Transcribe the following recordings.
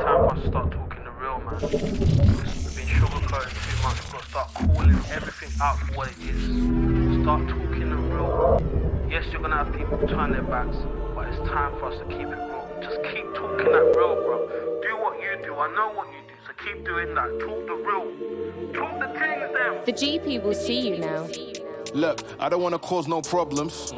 time for us to start talking the real, man. We've been sugarcoating too much. We've got to start calling everything out for what it is. Start talking the real. Yes, you're gonna have people turn their backs, but it's time for us to keep it real. Just keep talking that real, bro. Do what you do. I know what you do, so keep doing that. Talk the real. Talk the things, them. The GP will see you now. Look, I don't wanna cause no problems.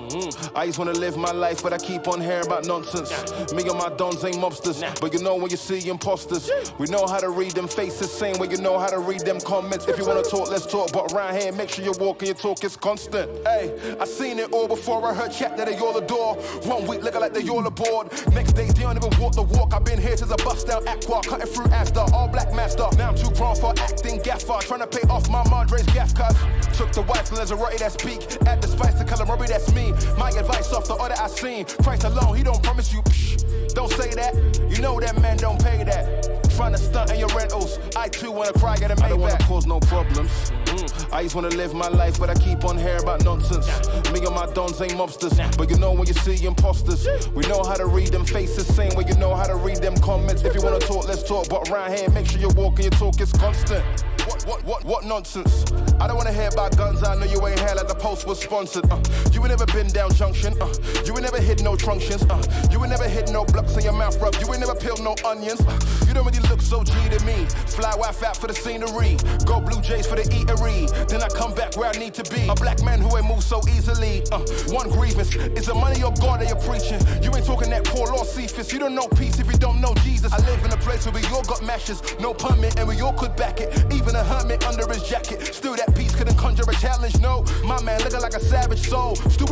I just wanna live my life, but I keep on hearing about nonsense. Me and my dons ain't mobsters, but you know when you see imposters. We know how to read them faces, same way you know how to read them comments. If you wanna talk, let's talk, but around here, make sure you walk and your talk is constant. Hey, I seen it all before I heard chat that they all adore. 1 week looking like they all aboard. Next day, they don't even walk the walk. I've been here since a bust down aqua, cutting through Asda, all black master. Now I'm too grown for acting gaffer, trying to pay off my Madre's gaff cuz. Took the wife and there's a rotty that's peak. Add the spice to calamari, that's me. My advice off the order I seen. Christ alone, he don't promise you. Don't say that. You know that man don't pay that. Trying to stunt in your rentals. I too wanna cry, get a Maybach. I don't wanna cause no problems. I just wanna live my life, but I keep on hearing about nonsense. Me and my dons ain't mobsters, but you know when you see imposters. We know how to read them faces, same way you know how to read them comments. If you wanna talk, let's talk, but around here, make sure you walk and your talk is constant. What nonsense? I don't wanna hear about guns, I know you ain't here like the post was sponsored. You ain't never been down junction, you ain't never hid no truncheons, you ain't never hid no blocks in your mouth rub, you ain't never peeled no onions. You don't really look so G to me. Fly wife out for the scenery, go Blue Jays for the eatery. Then I come back where I need to be. A black man who ain't move so easily. One grievance is the money or God that you're preaching. You ain't talking that poor law Cephas. You don't know peace if you don't know Jesus. I live in a place where we all got mashes, no permit, and we all could back it. Even a hermit under his jacket, still that peace couldn't conjure a challenge. No, my man looking like a savage soul. Stewie